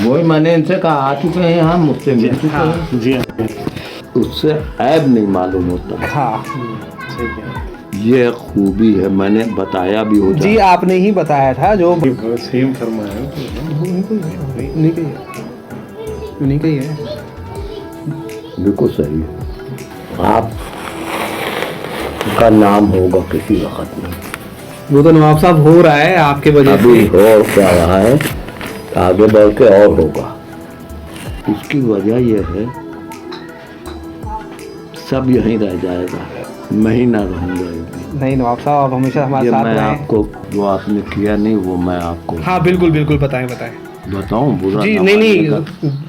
वही मैंने इनसे कहा, आ चुके हैं यहाँ, मुझसे मिल चुके हाँ हैं, जी उससे ऐब नहीं मालूम होता। हाँ ठीक है ये खूबी है, मैंने बताया भी होता जी, आपने ही बताया था जो सेम फरमाया उन्हीं का ही है। बिल्कुल सही है। आप का नाम होगा किसी वक्त में, वो तो नवाब साहब हो रहा है आपके वजह अभी से। हो क्या रहा है, आगे बढ़ के और होगा। उसकी वजह यह है, सब यहीं रह जाएगा, मैं ही ना रहूँगा एक दिन। नहीं नवाब साहब, आप हमेशा हमारे ये साथ मैं रहें। आपको जो आपने किया नहीं वो मैं आपको हाँ बिल्कुल बिल्कुल, बताएं बताएं बताऊं, बुरा जी। ना नहीं मानिएगा। नहीं,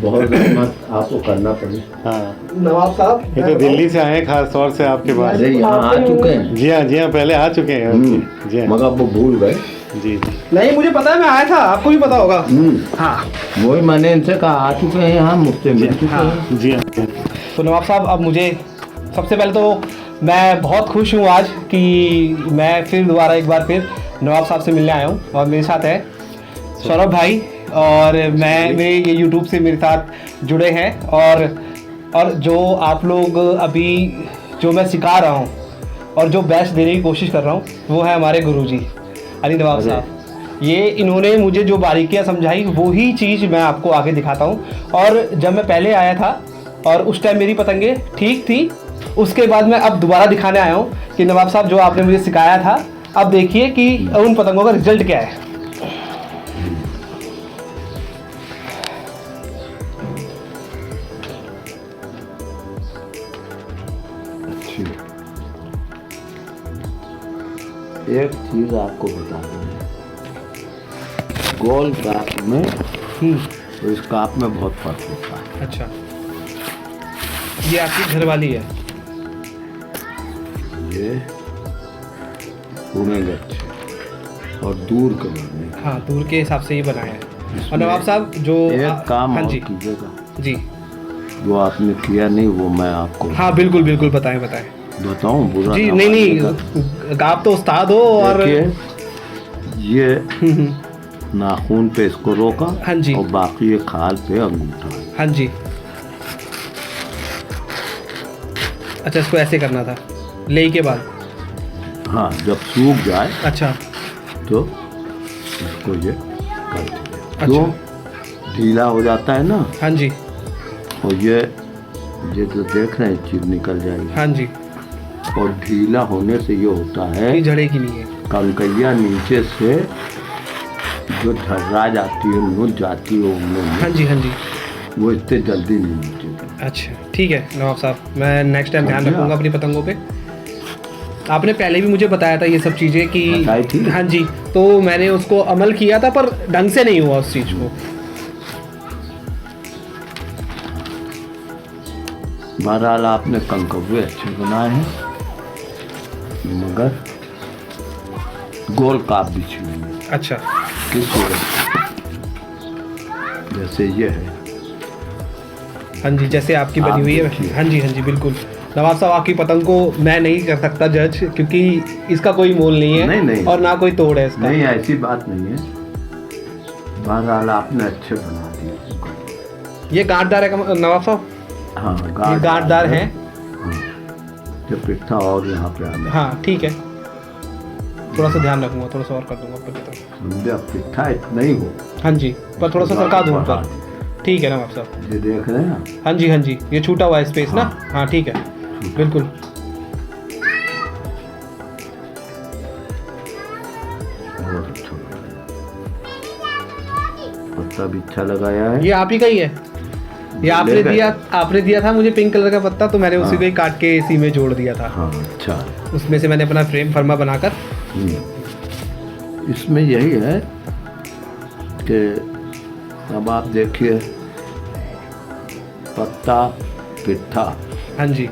बहुत मेहनत आपको करना पड़ी। हाँ, नवाब साहब ये तो दिल्ली से आए हैं खास तौर से आपके पास। अरे यहाँ आ चुके हैं, जी हाँ पहले आ चुके हैं जी हाँ मगर वो भूल गए। जी नहीं, मुझे पता है, मैं आया था, आपको भी पता होगा। हाँ वही मैंने इनसे कहा, आ चुके हैं यहाँ, मुझसे मिल चुके हाँ। हैं। जी हाँ तो नवाब साहब, अब मुझे सबसे पहले तो मैं बहुत खुश हूँ आज कि मैं फिर दोबारा एक बार फिर नवाब साहब से मिलने आया हूँ, और मेरे साथ है सौरभ भाई, और मेरे ये यूट्यूब से मेरे साथ जुड़े हैं, और जो आप लोग अभी जो मैं सिखा रहा हूँ और जो बेस्ट देने की कोशिश कर रहा हूँ वो है हमारे गुरुजी अली नवाब साहब। ये इन्होंने मुझे जो बारीकियाँ समझाई वही चीज़ मैं आपको आगे दिखाता हूँ। और जब मैं पहले आया था और उस टाइम मेरी पतंगे ठीक थी, उसके बाद मैं अब दोबारा दिखाने आया हूँ कि नवाब साहब जो आपने मुझे सिखाया था, अब देखिए कि उन पतंगों का रिजल्ट क्या है। एक चीज आपको बता दूं, गोल काप में तो इस काप में बहुत फर्क होता है। अच्छा, ये आपकी घरवाली है? ये घूमेंगे अच्छे और दूर के बनने। हाँ, दूर के हिसाब से ही बनाया है। और नवाब साहब जो एक काम हाँ और जी कीजिएगा, जी, जो आपने किया नहीं वो मैं आपको हाँ बिल्कुल बिल्कुल, बताएं बताएं बताऊं, बुरा जी। ना नहीं मानिएगा। नहीं, आप तो उस्ताद हो। और देखिए, ये नाखून पे इसको रोका, हाँ जी। और बाकी ये खाल पे अंगूठा। हाँ जी, अच्छा, इसको ऐसे करना था ले के बाद? हाँ, जब सूख जाए अच्छा तो इसको ये कर दीजिए। अच्छा। क्यों ढीला हो जाता है ना, हाँ जी और ये जो देख रहे हैं चीज निकल जाएगी। हाँ जी, और ढीला होने से ये होता है, ये झड़ेगी नहीं है? कंकैया नीचे से जो झर्रा जाती है, नुच जाती है उनमें, हाँ जी हाँ जी। वो इतने जल्दी नहीं नीचे। अच्छा ठीक है नवाब साहब, मैं नेक्स्ट टाइम ध्यान समझे रखूंगा आप? अपनी पतंगों पे। आपने पहले भी मुझे बताया था ये सब चीज़ें कि बताई थी? हाँ जी, तो मैंने उसको अमल किया था पर ढंग से नहीं हुआ उस चीज़ को। बहरहाल आपने कंकव्वे अच्छे बनाए हैं, मगर गोल काप बिछी हुई है। अच्छा किस सूरत से? जैसे ये है, हाँ जी, जैसे आपकी आप बनी हुई देखिए। है। हाँ जी हाँ जी बिल्कुल। नवाब साहब, आपकी पतंग को मैं नहीं कर सकता जज, क्योंकि इसका कोई मोल नहीं है। नहीं। और ना कोई तोड़ है इसका। नहीं, ऐसी बात नहीं है, बहरहाल आपने अच्छे बना दिए। ये गांठदार है नवाब साहब? हाँ, ये गांठदार है। हाँ, जब पिट्ठा और यहाँ पे आना, हाँ ठीक है, थोड़ा सा ध्यान रखूंगा, थोड़ा सा और कर दूंगा अपनी पतंग। समझे, अब पिट्ठा इतना ही हो। हाँ जी, पर थोड़ा सा सरका दूँ हाँ, ऊपर। ठीक है नवाब साहब। ये देख रहे हैं। हाँ जी हाँ जी, ये छूटा हुआ है स्पेस ना? हाँ ठीक है बिल्कुल। बहुत अच्छा लगाया, पत्ता भी अच्छा लगाया है। ये आप ही का ही है? ये आपने दिया था मुझे पिंक कलर का पत्ता, तो मैंने उसी को ही काट के इसी में जोड़ दिया था। हाँ, अच्छा। उसमें से मैंने अपना फ्रेम फर्मा बनाकर। इसमें यही है कि अब आप देखिए, पत्ता पिट्ठा, हाँ जी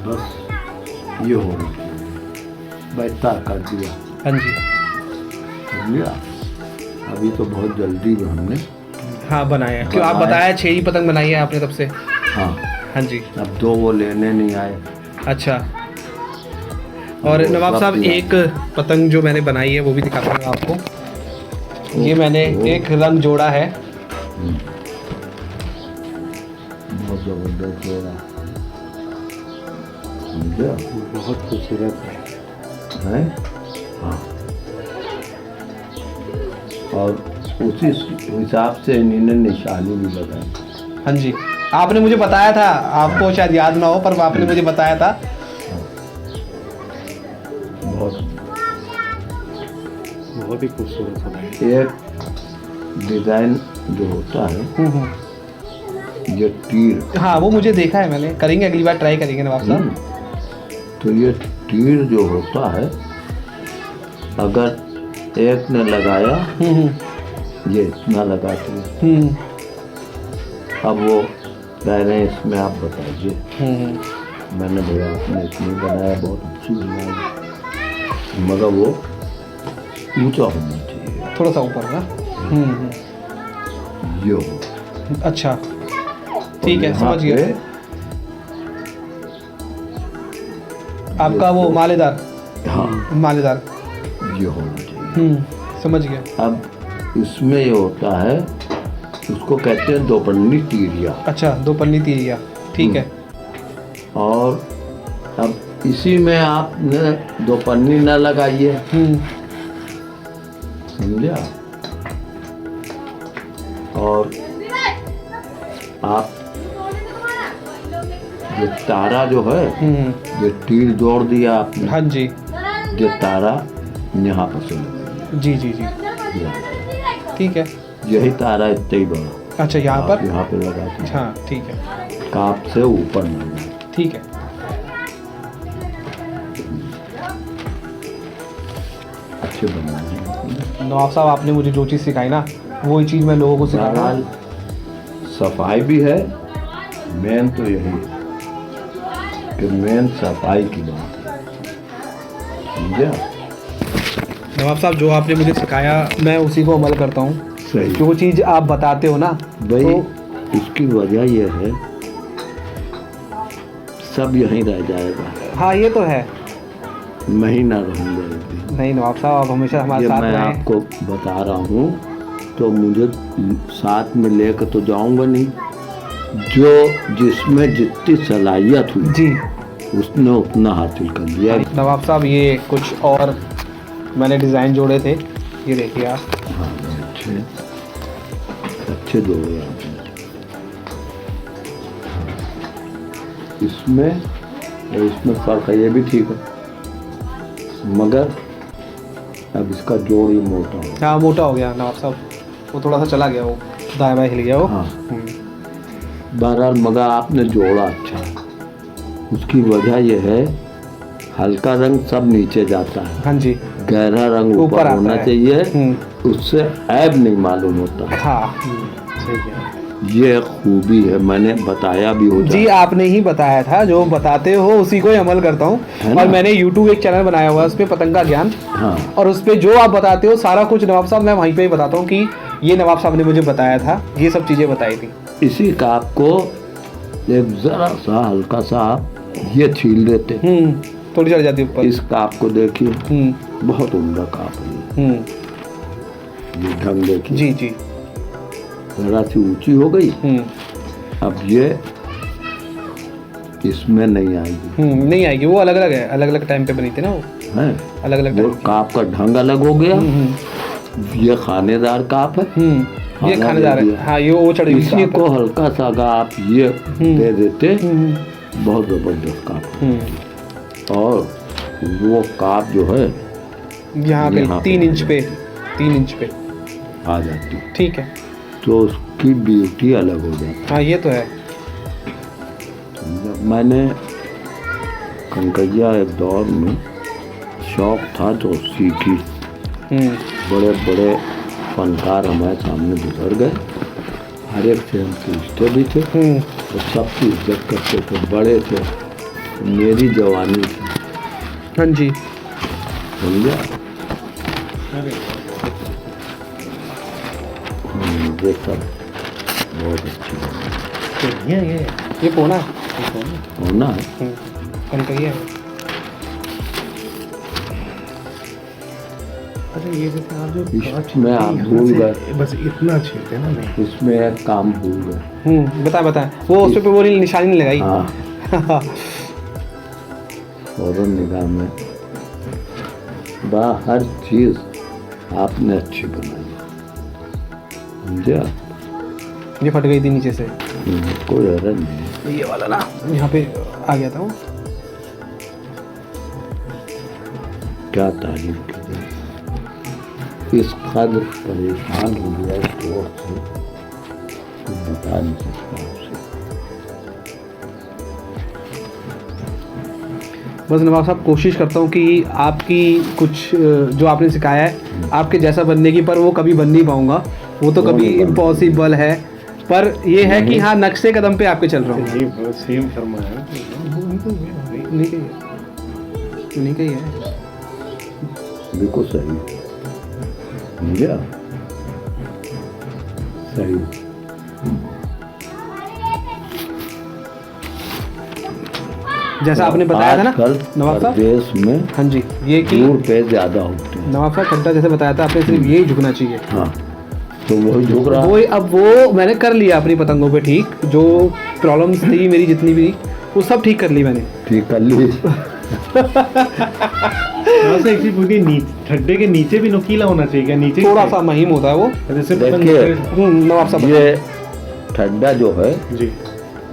बस ये हो रहा है, बैठता कर दिया, हाँ जी समझिए। अभी तो बहुत जल्दी में हमने, हाँ बनाया, क्यों आप बताया 6 ही पतंग बनाई है आपने तब से? हाँ, हाँ जी। अब 2 वो लेने नहीं आए। अच्छा। और वो नवाब सब साहब दिया। एक पतंग जो मैंने बनाई है वो भी दिखाता हूँ आपको। ये मैंने एक रंग जोड़ा है। बहुत जबरदस्त जोड़ा, समझे? बहुत खूबसूरत है। हाँ। और उसी हिसाब से इन्होंने निशानी भी लगाई। हाँ जी, आपने मुझे बताया था, आपको शायद याद ना हो पर आपने मुझे बताया था। बहुत ही खूबसूरत है। एक डिजाइन जो होता है, ये तीर। हाँ वो मुझे देखा है मैंने, करेंगे अगली बार, ट्राई करेंगे नवाब साहब। तो ये तीर जो होता है, अगर एक ने लगाया, ये इतना लगाती है। अब वो कह रहे हैं इसमें आप बताइए। मैंने भैया आपने इतनी बनाया, बहुत अच्छी बनाई, मगर वो ऊंचा होना चाहिए, थोड़ा सा ऊपर ना। ये हो। अच्छा ठीक है, समझ गया। आपका वो मालेदार, हाँ, मालेदार, ये होना चाहिए। समझ गया। अब इसमें ये होता है, उसको कहते हैं 2 पन्नी तीरिया। अच्छा, 2 पन्नी तीरिया, ठीक है। और अब इसी में आपने 2 पन्नी न लगाइए, समझा? और आप ये तारा जो है, ये तीर जोड़ दिया आपने। हाँ जी, ये तारा यहाँ पर से लगा। जी जी जी, ठीक है। यही तारा इतना ही बड़ा। अच्छा, यहाँ पर, यहाँ पे लगा दिया। हाँ ठीक है, काप से ऊपर न जाए। ठीक है। अच्छे बनाए। नवाब साहब आपने मुझे जो चीज़ सिखाई ना, वही चीज़ मैं लोगों को सिखाऊंगा। बहरहाल सफाई भी है, मेन तो यही है कि मेन सफाई की बात है, समझा? नवाब साहब जो आपने मुझे सिखाया मैं उसी को अमल करता हूँ। सही। जो चीज़ आप बताते हो ना भाई, तो इसकी वजह यह है, सब यहीं रह जाएगा, हाँ ये तो है। मैं ही ना रहूँगा एक दिन। नहीं नवाब साहब, आप हमेशा हमारे ये साथ मैं रहें। आपको बता रहा हूँ, तो मुझे साथ में लेकर तो जाऊँगा नहीं। जो जिसमें जितनी सलाहियत हुई जी, उसने उतना हासिल कर लिया। नवाब साहब ये कुछ और मैंने डिज़ाइन जोड़े थे, ये देखिए आप। हाँ, अच्छे अच्छे जोड़े आपने। इसमें फर्क है, ये भी ठीक है, मगर अब इसका जोड़ ही मोटा हो। हाँ मोटा हो गया नवाब साहब, वो थोड़ा सा चला गया, वो दाएं बाएं हिल गया वो। हाँ, बहरहाल मगर आपने जोड़ा अच्छा है। उसकी वजह यह है, हल्का रंग सब नीचे जाता है, हाँ जी, गहरा रंग ऊपर आता होना है। चाहिए, उससे ऐब नहीं मालूम होता। हाँ ठीक है ये खूबी है, मैंने बताया भी हो जी, आपने ही बताया था, जो बताते हो उसी को ही अमल करता हूँ। है ना? और मैंने YouTube एक चैनल बनाया हुआ है, उसपे पतंग का ज्ञान, हाँ, और उसपे जो आप बताते हो सारा कुछ नवाब साहब मैं वहीं पे ही बताता हूँ कि ये नवाब साहब ने मुझे बताया था, ये सब चीज़ें बताई थी। इसी काप को एक जरा सा हल्का सा आप ये छील देते, थोड़ी चढ़ जाती है ऊपर। इस काप को देखिए, बहुत उम्दा काप है ये ढंग देखिए, जी जी, जरा सी ऊंची हो गई। अब ये इसमें नहीं आएगी, नहीं आएगी, वो अलग अलग है, अलग अलग टाइम पे बनी थी ना वो, है अलग अलग वो काप का ढंग अलग हो गया। ये खानेदार काप है, ये खानेदार है। हाँ ये वो चढ़ी हुई इसी काप है। को हल्का सा अगर आप ये दे देते, बहुत जबरदस्त काप है। और वो काप जो है यहाँ पे यहाँ 3 इंच पे, 3 इंच पे आ जाती, ठीक है। तो उसकी ब्यूटी अलग हो जाती। हाँ ये तो है। मैंने कंकैया एक दौर में शौक था तो सीखी, बड़े बड़े फनकार हमारे सामने गुजर गए, हर एक से हम पूछते भी थे और सबकी इज्जत करते थे, बड़े थे, मेरी जवानी थी, हाँ जी, समझा? ये सब बहुत अच्छी बात है। ये पोना होना है। कल का ही है। अच्छा ये जैसे आप जो इसमें आप भूल गए, बस इतना छीलते हैं ना नहीं। इसमें एक काम भूल गए। बताएं वो उस पे वो निशानी नहीं लगाई। हाँ फौरन निगाह में हर चीज आपने अच्छी बनाई, समझे? ये फट गई थी नीचे से, कोई हरज नहीं। ये वाला ना यहाँ पे आ गया था वो। क्या तारीफ की जाए, इस कदर परेशान हो गया इस दौर से, कुछ बता नहीं सकता उसे। बस नवाब साहब कोशिश करता हूँ कि आपकी कुछ जो आपने सिखाया है आपके जैसा बनने की, पर वो कभी बन नहीं पाऊँगा, वो तो कभी इम्पॉसिबल है। पर ये है कि हाँ नक्शे कदम पे आपके चल रहा हूँ। ये सेम फरमाया नहीं कही है बिल्कुल सही, समझे? सही। जैसा आपने बताया था ना नवाब साहब, देश में हाँ जी, ये कि दूर पे ज्यादा होते हैं। नवाब साहब खड्डा जैसे बताया था आपने, सिर्फ यही झुकना चाहिए। हाँ तो वही झुक रहा। वो अब वो मैंने कर लिया अपनी पतंगों पे ठीक, जो प्रॉब्लम्स थी मेरी जितनी भी वो सब ठीक कर ली मैंने। ठीक कर ली। ठड्डे के नीचे भी नुकीला होना चाहिए क्या? नीचे थोड़ा सा महीम होता है वो। जैसे देखिए नवाब साहब ये ठड्डा जो है जी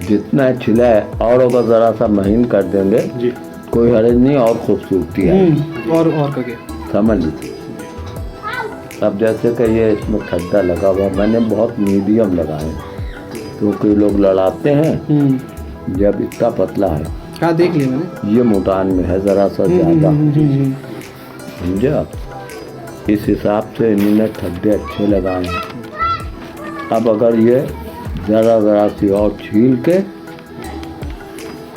जितना छिला है और अगर जरा सा महीन कर देंगे जी कोई हरज नहीं और खूबसूरती है। और करके समझ लीजिए। अब जैसे कि ये इसमें खड्डा लगा हुआ, मैंने बहुत मीडियम लगाए क्योंकि लोग लड़ाते हैं जब इतना पतला है। हाँ देख लिया मैंने, ये मुटान में है जरा सा ज्यादा, समझे आप? इस हिसाब से इन्होंने खड्डे अच्छे लगाए हैं। अब अगर ये जरा सी और छील के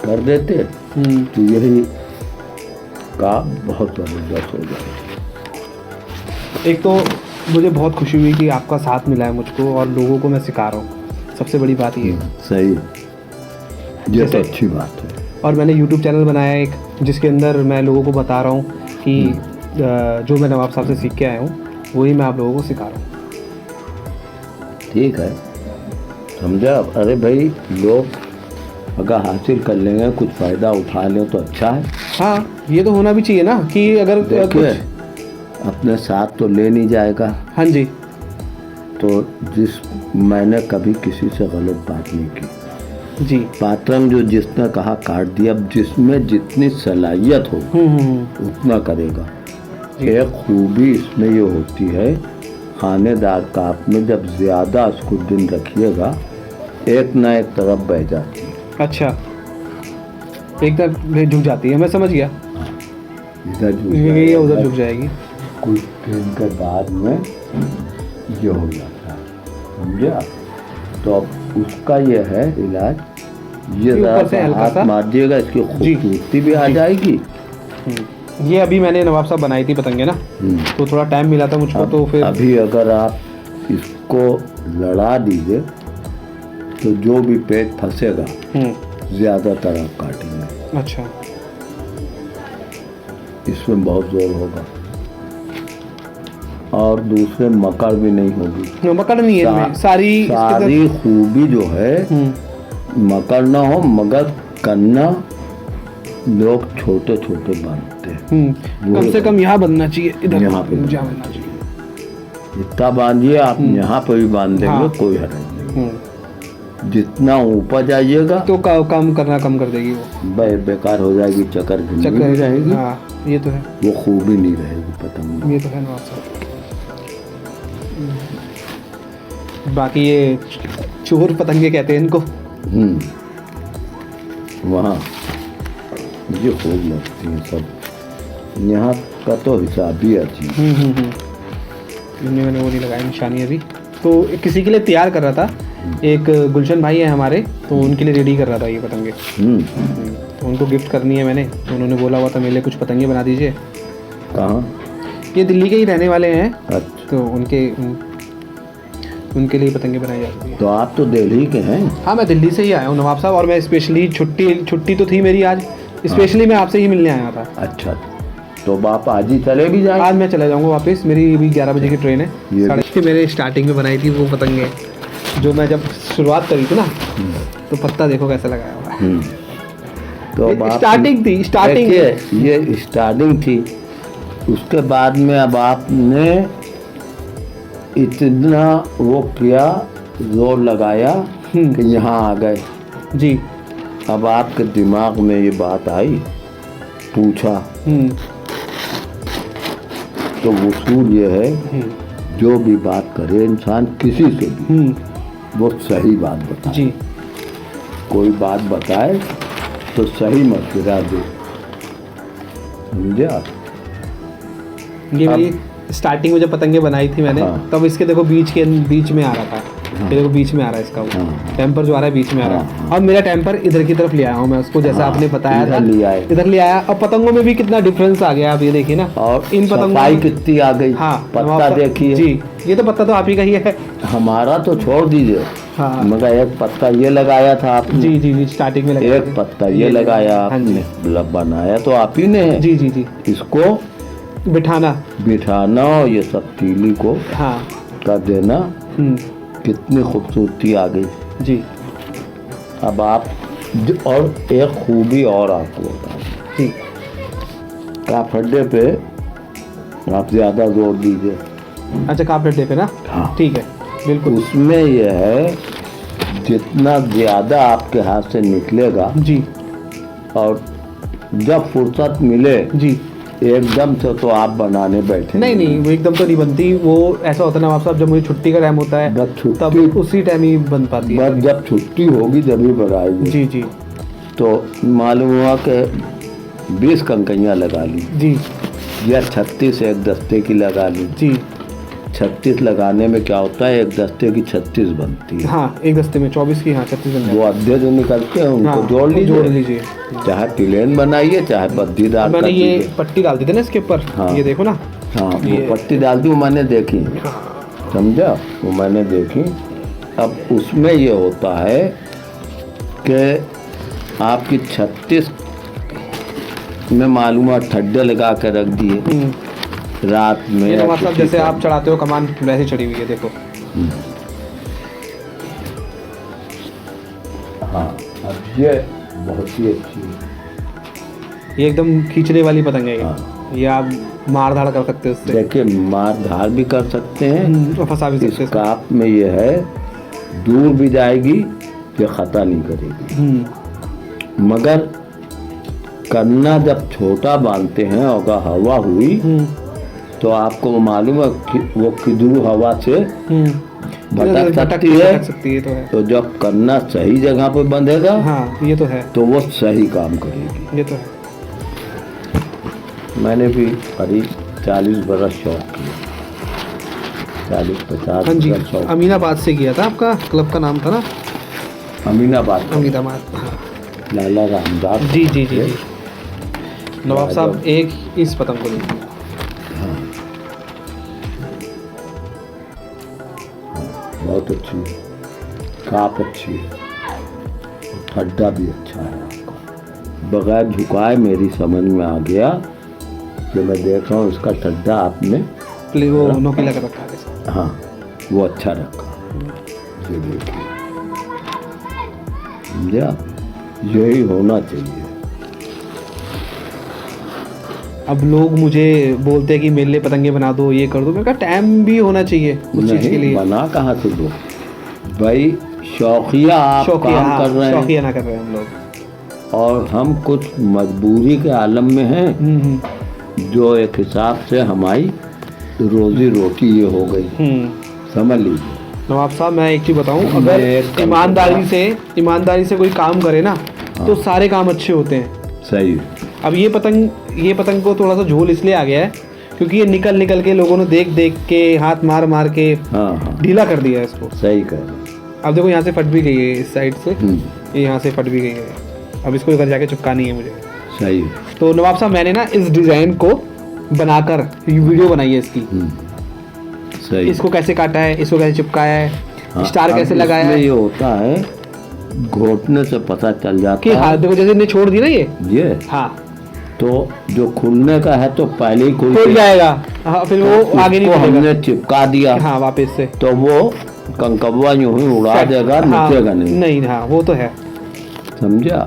कर देते तो यही काम बहुत जबरदस्त हो जाए। एक तो मुझे बहुत खुशी हुई कि आपका साथ मिला है मुझको और लोगों को मैं सिखा रहा हूँ, सबसे बड़ी बात ये है। सही, ये तो अच्छी बात है। और मैंने YouTube चैनल बनाया एक, जिसके अंदर मैं लोगों को बता रहा हूँ कि जो मैं नवाब साहब से सीख के आया हूँ वही मैं आप लोगों को सिखा रहा हूँ। ठीक है, समझा? अरे भाई लोग अगर हासिल कर लेंगे, कुछ फ़ायदा उठा लें तो अच्छा है। हाँ ये तो होना भी चाहिए ना कि अगर देखिए अपने साथ तो ले नहीं जाएगा। हाँ जी। तो मैंने कभी किसी से गलत बात नहीं की जी। पात्रंग जो जिसने कहा काट दिया, अब जिसमें जितनी सलाहियत हो उतना करेगा। एक खूबी इसमें ये होती है, खानेदार का आपने जब ज़्यादा उसको दिन रखिएगा एक ना एक तरफ बह जाती है। अच्छा, एक तरफ झुक जाती है, मैं समझ गया। इधर उधर झुक जाएगी। कुछ दिन के बाद में ये हो जाता है, समझा? तो अब उसका ये है इलाज, ये ज़रा सा हाथ मार दिएगा, इसकी खूबसूरती भी आ जाएगी। ये अभी मैंने नवाब साहब बनाई थी पतंगे ना, तो थोड़ा टाइम मिला था मुझको। तो फिर अभी अगर आप इसको लड़ा दीजिए तो जो भी पेट फंसेगा ज़्यादातर आप काटेंगे। अच्छा, इसमें बहुत जोर होगा और दूसरे मकड़ भी नहीं होगी। मकड़ नहीं है सारी खूबी जो है मकड़ ना हो, मगर करना लोग छोटे छोटे बांधते हैं। कम से कम यहाँ बनना चाहिए, इधर यहाँ पे बनना चाहिए। इतना बांधिए आप, यहाँ पे भी बांध देंगे। हाँ। कोई हरज नहीं। जितना ऊपर जाइएगा तो कम कर देगी वो, बेकार हो जाएगी, चक्कर नहीं रहेगी। हाँ, ये तो है, वो खूबी नहीं रहेगी पतंग। ये तो है नवाब साहब। बाकी ये चोर पतंगे कहते हैं इनको। वहाँ मुझे खूब लगती है सब, यहाँ का तो हिसाब ही अजीब। मैंने वो नहीं लगाया निशानी अभी, तो किसी के लिए तैयार कर रहा था। एक गुलशन भाई है हमारे, तो उनके लिए रेडी कर रहा था ये पतंगे। तो उनको गिफ्ट करनी है मैंने, तो उन्होंने बोला हुआ था मेरे लिए कुछ पतंगे बना दीजिए। कहाँ? ये दिल्ली के ही रहने वाले हैं। अच्छा। तो उनके उनके लिए पतंगे बनाई जाती है। तो आप तो दिल्ली के हैं। हाँ, मैं दिल्ली से ही आया हूँ नवाब साहब, और मैं स्पेशली छुट्टी तो थी मेरी आज, स्पेशली मैं आपसे ही मिलने आया था। अच्छा, तो आप आज ही चले भी जाए। आज मैं चले जाऊँगा वापस, मेरी भी 11 बजे की ट्रेन है। ये भी- 6:30 मेरे स्टार्टिंग में बनाई थी वो पतंगे, जो मैं जब शुरुआत करी थी ना, तो पत्ता देखो कैसा लगाया हुआ है। तो अब आप- स्टार्टिंग थी, स्टार्टिंग। देखिए, ये स्टार्टिंग थी, उसके बाद में अब आपने इतना वो किया, जोर लगाया कि यहाँ आ गए। जी। अब आपके दिमाग में ये बात आई, पूछा, तो वसूल ये है, जो भी बात करे इंसान किसी से भी, वो सही बात बताए। जी। कोई बात बताए तो सही मशवरा दे, समझे आप। ये मेरी स्टार्टिंग में जब पतंगे बनाई थी मैंने, हाँ। तब इसके देखो बीच में आ रहा था। ये देखो बीच में आ रहा है इसका वो हाँ। टेम्पर जो आ रहा है बीच में आ रहा है। अब मेरा टेम्पर इधर की तरफ ले आया हूँ मैं उसको, जैसा हाँ, आपने बताया इधर था, ले आए। इधर ले आया। अब पतंगों में भी कितना डिफरेंस आ गया, आप ये देखिए ना। और इन पतंगों सफाई में- कितनी आ गई। हाँ, पत्ता देखिए। जी, ये तो पत्ता तो आप ही का ही है। हमारा तो छोड़ दीजिए, हाँ। मगर एक पत्ता ये लगाया था आपने। जी जी जी, स्टार्टिंग में लगाया एक था। पत्ता ये लगाया हाँ जी। आपने, मतलब बनाया तो आप ही ने है। जी जी जी, इसको बिठाना। बिठाना और ये सब तीली को हाँ। कर देना, हम्म, कितनी खूबसूरती आ गई। जी अब आप और एक खूबी और आपको बताऊं, जी। काफड्डे पे आप ज्यादा जोर दीजिए। अच्छा, काप डे पे ना। हाँ। ठीक है, बिल्कुल। उसमें यह है, जितना ज्यादा आपके हाथ से निकलेगा, जी और जब फुर्सत मिले जी। एकदम से तो आप बनाने बैठे नहीं नहीं, वो एकदम तो नहीं बनती। वो ऐसा होता है ना आप साहब, जब मुझे छुट्टी का टाइम होता है बस छुट्टी- तब उसी टाइम ही बन पाती है। बस जब छुट्टी होगी तभी बनाएगी। जी जी तो मालूम हुआ कि 20 कंकैयाँ लगा ली, जी या 36 एक दस्ते की लगा ली। जी। 36 लगाने में क्या होता है, एक दस्ते की 36 बनती है। हाँ, एक दस्ते में 24 की, हाँ 36 बन वो जाती अद्धे जो निकलते हैं है। उनको हाँ, जोड़ जोड़ लीजिए, लीजिए। चाहे प्लेन बनाइए चाहे बद्दीदार मैंने कर ये दीजिए। पट्टी डाल दी थी ना इसके ऊपर, हाँ। ये देखो ना। हाँ, वो ये- पट्टी डालती वो मैंने देखी, समझा, वो मैंने देखी। अब उसमें ये होता है कि आपकी 36 में मालूम है ठड्डे लगा के रख दिए रात में। ये या तो मतलब किसी जैसे टाइम। आप चढ़ाते हो कमान, वैसे चढ़ी हुई है देखो। हाँ, अब ये बहुत ही अच्छी है। ये एकदम खींचने वाली पतंग है ये। हाँ। ये आप मार धाड़ कर सकते हो उससे। देखिए, मार धार भी कर सकते हैं, और फंसा भी इस सकते हो। काप में ये है, दूर भी जाएगी, ये खता नहीं करेगी। मगर करना जब छोटा बांधते हैं, अगर हवा हुई तो आपको मालूम है कि वो किधरू हवा से भटक सकती है। भटक सकती है, तो है। तो जब करना सही जगह पे बंधेगा, हाँ, ये तो है, तो वो सही काम करेगी। ये तो है। मैंने भी करीब 40 बरस शौक किया, 40-50 हाँ जी, बरस शौक। अमीनाबाद से किया था, आपका क्लब का नाम था ना? अमीनाबाद का अमीनाबाद, हाँ। लाला रामदास। जी जी जी जी। नवाब साहब एक इस पतंग को देखिए। बहुत अच्छी है, काप अच्छी है, ठड्डा भी अच्छा है आपका। बगैर झुकाए मेरी समझ में आ गया कि मैं देख रहा हूँ इसका ठड्डा आपने, प्ले वो नोकीला कर रखा है इसका। हाँ, वो अच्छा रखा। ये देखिए, समझा, यही होना चाहिए। अब लोग मुझे बोलते हैं कि मेरे लिए पतंगे बना दो, ये कर दो। मैंने कहा टाइम भी होना चाहिए उस चीज़ के नहीं, लिए। बना कहाँ से दो भाई, शौकिया आप शौकिया, काम हाँ, कर रहे हैं, शौकिया ना कर रहे हैं हम लोग। और हम कुछ मजबूरी के आलम में हैं, जो एक हिसाब से हमारी रोजी रोटी ये हो गई, समझ लीजिए। नवाब साहब, मैं एक चीज़ बताऊं, मैं अगर एक ईमानदारी से कोई काम करे ना, तो सारे काम अच्छे होते हैं। सही। अब ये पतंग को थोड़ा सा झोल इसलिए आ गया है क्योंकि ये निकल के लोगों ने देख के हाथ मार के हाँ हाँ, ढीला कर दिया है इसको। सही कह रहे हैं। अब देखो यहाँ से फट भी गई है, इस साइड से हम्म, ये यहाँ से फट भी गई है। अब इसको इधर जाके चिपकानी है मुझे। सही। तो नवाब साहब, मैंने ना इस डिज़ाइन को बनाकर वीडियो बनाई है इसकी। सही। इसको कैसे काटा है, इसको कैसे चिपकाया है, हाँ, स्टार अब कैसे लगाया इसमें है ये होता है, घोटने से पता चल जाता कि है। हाँ देखो जैसे इन्हें छोड़ दी ना ये हाँ, तो जो खुलने का है तो पहले ही खुल जाएगा, हाँ फिर वो आगे नहीं उसको खुलेगा। हमने चिपका दिया, हाँ वापस से तो वो कंकबवा यूं ही उड़ा देगा, हाँ, नीचेगा नहीं। नहीं हाँ वो तो है। समझा?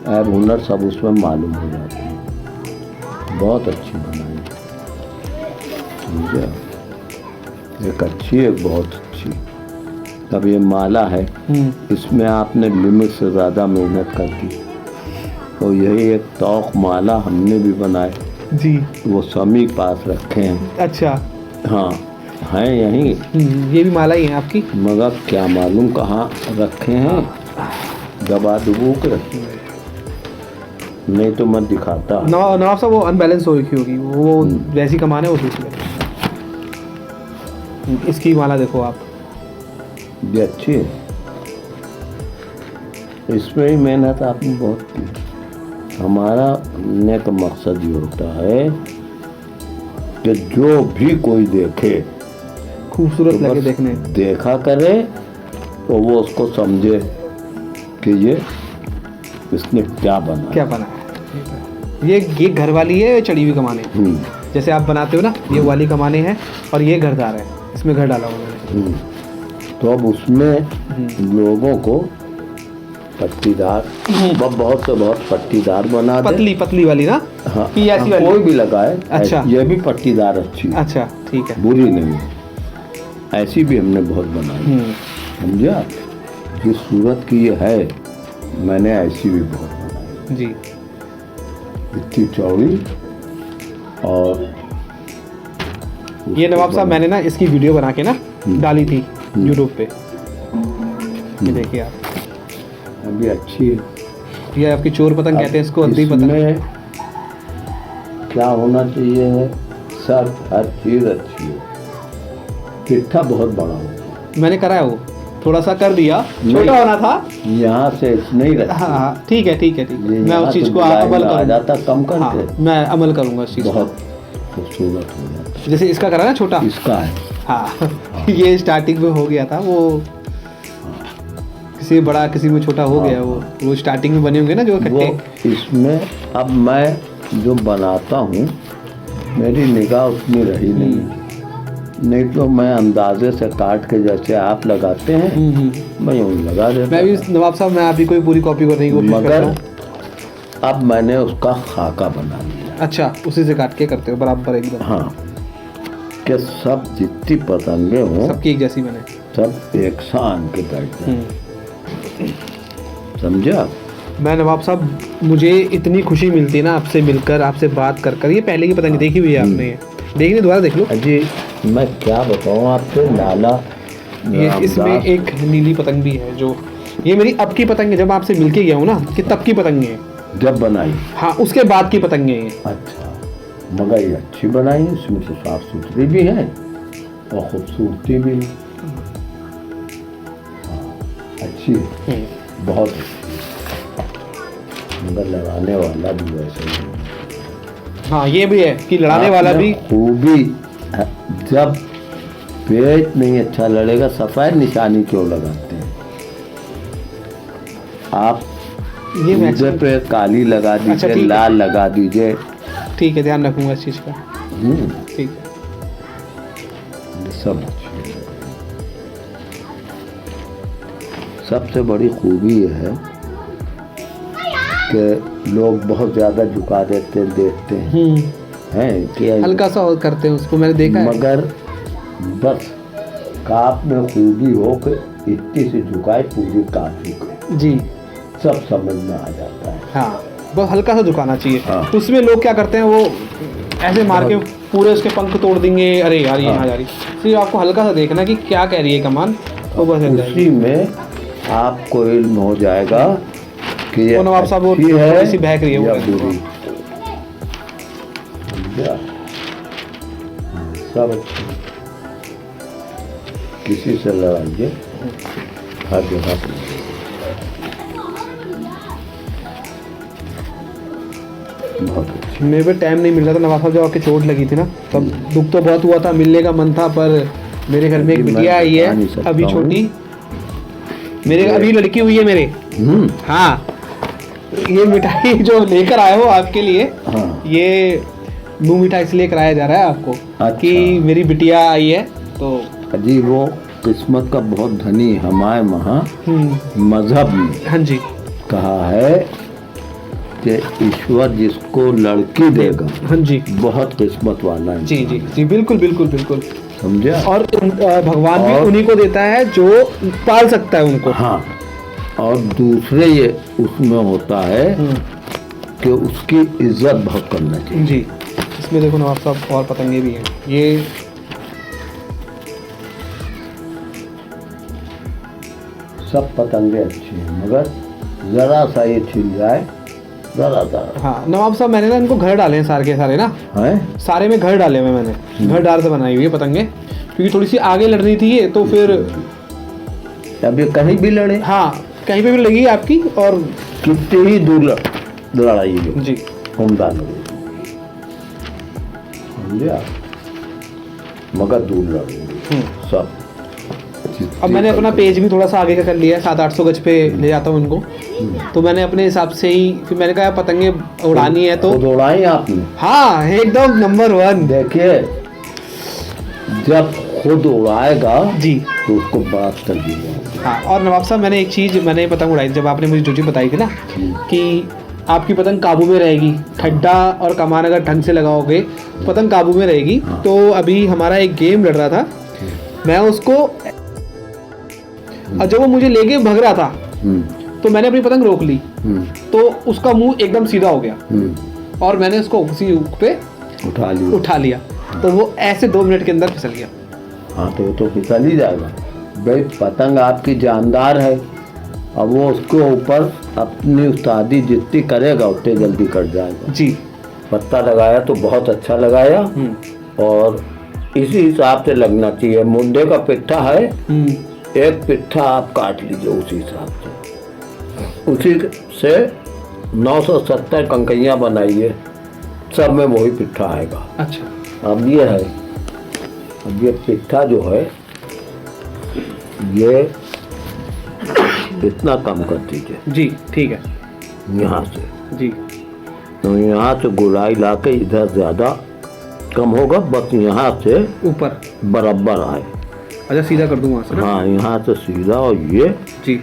अब हुनर सब उसमें मालूम हो जाता है। बहुत अच्छी बनाई, समझा? एक अच्छी, एक बहुत अच्छी। तब ये माला है, इसमें आपने लिमिट से ज़्यादा मेहनत कर दी। तो यही एक तौक माला हमने भी बनाए, जी। वो स्वामी पास रखे हैं। अच्छा। हाँ, हैं यहीं, ये भी माला ही है आपकी? मगर क्या मालूम कहाँ रखे हैं, दबा दुबू के रखे हैं। नहीं तो मैं दिखाता। नवाब साहब वो अनबैलेंस हो रखी होगी, वो वैसी कमान है वो दूसरी। इसकी माला देखो आप, ये अच्छी है, इसमें ही मेहनत आपने बहुत की। हमारा ने का मकसद ये होता है कि जो भी कोई देखे खूबसूरत तो लगे बस देखने, देखा करे तो वो उसको समझे कि ये इसने क्या बना। क्या बना है। ये घर वाली है, चढ़ी हुई कमाने हैं। जैसे आप बनाते हो ना, ये वाली कमाने हैं और ये घरदार है, इसमें घर डाला हुआ मैंने। तो अब उसमें लोगों को पट्टीदार, बहुत से बहुत पट्टीदार बना दे। पतली पतली वाली ना? हाँ, कि ऐसी वाली? कोई भी लगाए। अच्छा। ये भी पट्टीदार अच्छी है, अच्छा ठीक है। बुरी नहीं है। ऐसी भी हमने बहुत बनाई, समझा? जिस सूरत की ये है, मैंने ऐसी भी बहुत बनाई जी। इतनी चौड़ी। और ये नवाब साहब मैंने ना इसकी वीडियो बना के ना डाली थी यूट्यूब पे, ये देखिए आप। अभी अच्छी है। ये आपकी चोर पतंग कहते हैं इसको, अद्दी पतंग। इसमें क्या होना चाहिए है, सब हर चीज़ अच्छी है। पिट्ठा बहुत बड़ा होता है, मैंने करा है वो, थोड़ा सा कर दिया, नहीं। छोटा होना था। यहाँ से नहीं रखते। हाँ हाँ ठीक है ठीक है ठीक है, ये मैं यहाँ उस चीज़ से को डिजाइन अमल आ करूँगा। जाता, कम करके हाँ मैं अमल करूँगा उस चीज़ बहुत खूबसूरत हो जाता जैसे इसका करा ना छोटा। है। इसका है, हाँ ये स्टार्टिंग में हो गया था वो, किसी में बड़ा किसी में छोटा हो गया वो स्टार्टिंग में बने होंगे ना जो वो इकट्ठे। इसमें अब मैं जो बनाता हूँ, मेरी निगाह उतनी रही नहीं तो मैं अंदाजे से काट के जैसे आप लगाते हैं मैं यूँ लगा देता। मैं भी नवाब साहब, मैं आपकी कोई पूरी कॉपी करने की कोशिश करता मगर हूँ। अब मैंने उसका खाका बना लिया। अच्छा, उसी से काट के करते हो बराबर एकदम? हाँ, कि सब जितनी पतंगे हों सबकी एक जैसी बने, सब एक सान के बैठ जाए, समझा? मैं नवाब साहब, मुझे इतनी खुशी मिलती है ना आपसे मिलकर, आपसे बात कर ये पहले की पतंग देखी हुई है आपने, देखी नहीं? दोबारा देख लो। अजी मैं क्या बताऊँ आपको, लाला ये इसमें एक नीली पतंग भी है, जो ये मेरी अब की पतंग है, जब आपसे मिलके गया हूँ ना, कि तब की पतंग है। जब बनाई? हाँ, उसके बाद की पतंग है ये। अच्छा, मगर ये अच्छी बनाई है, इसमें तो साफ सुथरी भी है और खूबसूरती भी है। हाँ, अच्छी है, बहुत अच्छी, मगर लगाने वाला भी वैसे ही। हाँ ये भी है कि लड़ाने वाला भी खूबी। जब पेट नहीं अच्छा लड़ेगा, सफ़ेद निशानी क्यों लगाते हैं आप? ये मुझे पे काली लगा दीजिए, अच्छा, ठीक है। लाल लगा दीजिए। ठीक है, ध्यान रखूंगा इस चीज़ का। ठीक है। सब अच्छी है। सबसे बड़ी खूबी यह है कि लोग बहुत ज़्यादा झुका देते हैं, देखते हैं कि हल्का सा और करते हैं उसको, मैंने देखा है। मगर बस काप में खूबी हो कि इतनी सी झुकाए पूरी काप झुके, जी, सब समझ में आ जाता है। हाँ बहुत हल्का सा झुकाना चाहिए। हाँ। उसमें लोग क्या करते हैं, वो ऐसे मार के पूरे उसके पंख तोड़ देंगे, अरे यार ये यहाँ जा रही। सिर्फ आपको हल्का सा देखना कि क्या कह रही है कमान, वो बस चल जाएगी। उसी में आपको इल्म हो जाएगा कि ये नवाब साहब वो अच्छी है थोड़ी-सी बहक रही है वो या कहते हैं। बुरी। समझा? सब अच्छी, किसी से लड़ाइए, हर जगह पर बहुत अच्छी। मेरे पे टाइम नहीं मिल रहा था नवाब साहब, जब आपकी चोट लगी थी ना, तब दुख तो बहुत हुआ था, मिलने का मन था, पर मेरे घर में एक अभी मैं बिटिया आई बता नहीं है सकता अभी हूँ। छोटी, मेरे अभी लड़की हुई है मेरे। हाँ, ये मिठाई जो लेकर आया हो आपके लिए, हाँ। ये मुंह मीठा इसलिए कराया जा रहा है आपको अच्छा। कि मेरी बिटिया आई है तो। जी, वो किस्मत का बहुत धनी है। हमारे वहाँ मजहब में हाँ जी, कहा है कि ईश्वर जिसको लड़की देगा हाँ जी, बहुत किस्मत वाला है। जी जी जी, बिल्कुल बिल्कुल बिल्कुल। समझा? और भगवान भी और- उन्हीं को देता है जो पाल सकता है उनको। हाँ, और दूसरे ये उसमें होता है कि उसकी इज्जत बहुत करना चाहिए। जी, इसमें देखो नवाब साहब और पतंगे भी हैं। ये सब पतंगे अच्छे हैं, मगर जरा सा ये छिल जाए, जरा सा हाँ नवाब साहब, मैंने ना इनको घर डाले हैं सारे के सारे ना, है। सारे में घर डाले हुए हैं मैंने, घर डाल से बनाई हुई है पतंगे, क्योंकि थोड़ी सी आगे लड़ रही थी ये, तो फिर अब ये कहीं भी लड़े, हाँ कहीं पे भी लगी आपकी। और कितनी ही दूर लड़ाई हो, जी, हम डालेंगे, समझे? मगर दूर लड़ेंगे सब। अब मैंने अपना पेज भी थोड़ा सा आगे का कर लिया है, 700-800 गज पे ले जाता हूँ इनको, तो मैंने अपने हिसाब से ही फिर मैंने कहा पतंगे उड़ानी है तो। खुद उड़ाई आपने? हाँ एकदम नंबर 1। देखिए, जब खुद उड़ाएगा जी तो उसको बात कर दीजिए। हाँ। और नवाब साहब, मैंने एक चीज़ मैंने पतंग उड़ाई, जब आपने मुझे जो चीज़ बताई थी ना कि आपकी पतंग काबू में रहेगी, खड्डा और कमान अगर ढंग से लगाओगे पतंग काबू में रहेगी। तो अभी हमारा एक गेम लड़ रहा था, मैं उसको, और जब वो मुझे लेके भग रहा था तो मैंने अपनी पतंग रोक ली, तो उसका मुंह एकदम सीधा हो गया और मैंने उसको उसी पे उठा लिया, तो वो ऐसे 2 मिनट के अंदर फिसल गया। हाँ, तो वो तो फिसल ही जाएगा भाई, पतंग आपकी जानदार है। अब वो उसके ऊपर अपनी उस्तादी जितनी करेगा उतने जल्दी कट जाएगा। जी, पत्ता लगाया तो बहुत अच्छा लगाया, और इसी हिसाब से लगना चाहिए। मुंडे का पिट्ठा है, एक पिट्ठा आप काट लीजिए उसी हिसाब से, उसी से 970 कंकैयाँ बनाइए, सब में वही पिट्ठा आएगा। अच्छा, अब ये है, अब ये पिट्ठा जो है ये इतना कम कर दीजिए जी ठीक है, यहाँ से, जी तो यहाँ से गुलाई ला के इधर ज़्यादा कम होगा, बस यहाँ से ऊपर बराबर आए। अच्छा, सीधा कर दूँ वहाँ से ना? हाँ, यहाँ से सीधा, और ये जी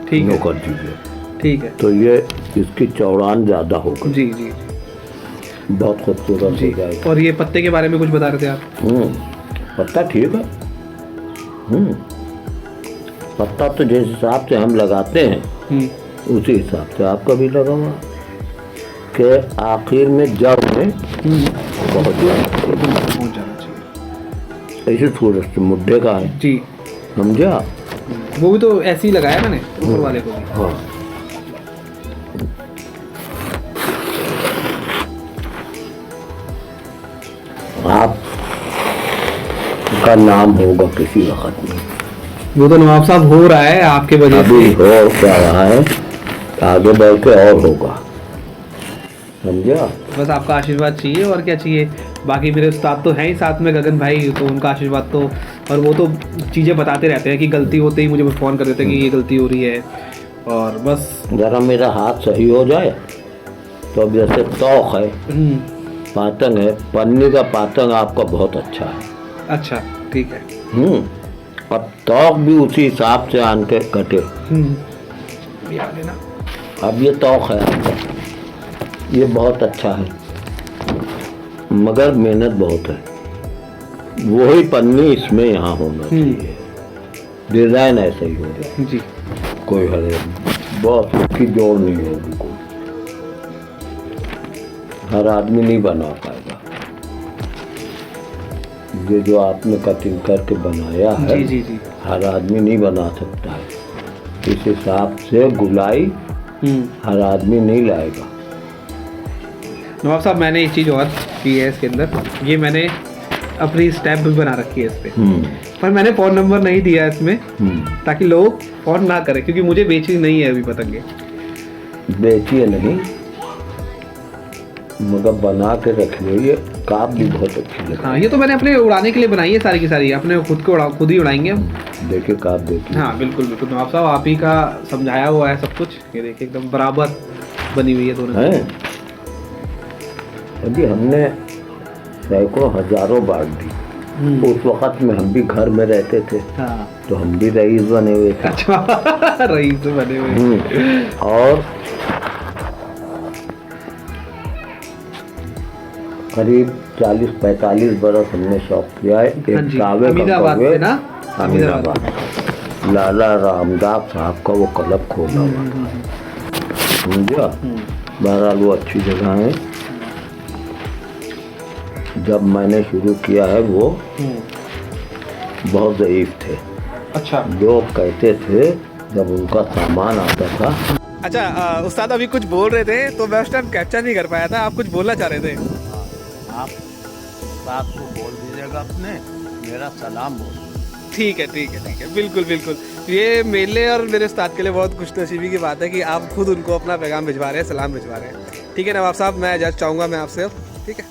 ठीक है, कर दीजिए, ठीक है, तो ये इसकी चौड़ान ज़्यादा होगा, जी जी बहुत खूबसूरत जी। हो जाएगा। और ये पत्ते के बारे में कुछ बता रहे थे आप? पत्ता ठीक है। पत्ता तो जिस हिसाब से हम लगाते हैं उसी हिसाब से आपका भी लगा हुआ, कि आखिर में जब में बहुत पहुँच जाना चाहिए, ऐसे सूरज से मुद्दे का है, जी समझा? वो भी तो ऐसे ही लगाया मैंने ऊपर वाले को भी। हाँ, आप का नाम होगा किसी वक्त में, वो तो नवाब साहब हो रहा है आपके वजह अभी से। हो क्या रहा है, आगे बढ़ के और होगा, समझा? बस आपका आशीर्वाद चाहिए, और क्या चाहिए। बाकी मेरे उस्ताद तो हैं ही साथ में, गगन भाई, तो उनका आशीर्वाद तो, और वो तो चीज़ें बताते रहते हैं कि गलती होते ही मुझे फ़ोन कर देते हैं कि ये गलती हो रही है, और बस। जरा मेरा हाथ सही हो जाए तो, अब जैसे तौक है, पातंग है, पन्नी का पातंग आपका बहुत अच्छा है। अच्छा ठीक है, अब तौक भी उसी हिसाब से आन के कटे। ये आ लेना। अब ये तौक है आपका, ये बहुत अच्छा है, मगर मेहनत बहुत है। वही पन्नी इसमें यहाँ होना चाहिए, डिज़ाइन ऐसा ही हो जाए, जी कोई हरे बहुत उसकी जोड़ नहीं होगी कोई, हर आदमी नहीं बना पाएगा। ये जो आपने कटिंग करके बनाया है, जी जी जी, हर आदमी नहीं बना सकता है, इस हिसाब से गुलाई हर आदमी नहीं लाएगा। नवाब साहब, मैंने एक चीज़ और की है इसके अंदर, ये मैंने अपनी स्टैम्प भी बना रखी है इस पर, पर मैंने फ़ोन नंबर नहीं दिया इसमें, ताकि लोग फ़ोन ना करें, क्योंकि मुझे बेची नहीं है अभी पतंगे। बेचिए नहीं, मगर बना के रखिए, ये काप भी बहुत अच्छी लगी। हाँ, ये तो मैंने अपने उड़ाने के लिए बनाई है सारी की सारी, अपने खुद ही उड़ाएंगे हम। देखिए काप देखिए। हाँ बिल्कुल बिल्कुल नवाब साहब, आप ही का समझाया हुआ है सब कुछ। ये देखिए एकदम बराबर बनी हुई है दोनों। हैं अभी हमने सैकड़ों हजारों बार दी। उस वक्त में हम भी घर में रहते थे, हाँ तो हम भी रईस बने हुए थे। अच्छा रईस बने हुए। और करीब 40-45 बरस हमने शौक किया है। हाँ एक जी, कावे अमीनाबाद कौवे, में ना? अमीनाबाद लाला रामदास साहब का वो क्लब खोला हुआ था, समझा। बहरहाल वो अच्छी जगह है। जब मैंने शुरू किया है वो बहुत ज़ईफ थे। अच्छा लोग कहते थे जब उनका सामान आता था। अच्छा उस्ताद अभी कुछ बोल रहे थे तो मैं उस टाइम कैप्चर नहीं कर पाया था, आप कुछ बोलना चाह रहे थे। आप साहब को बोल दीजिएगा, अपने मेरा सलाम बोल। ठीक है ठीक है ठीक है, बिल्कुल बिल्कुल। ये मेरे और मेरे उस्ताद के लिए बहुत खुशनसीबी की बात है कि आप खुद उनको अपना पैगाम भिजवा रहे हैं, सलाम भिजवा रहे हैं। ठीक है नवाब साहब, मैं इजाज़त चाहूँगा मैं आपसे अब। ठीक है।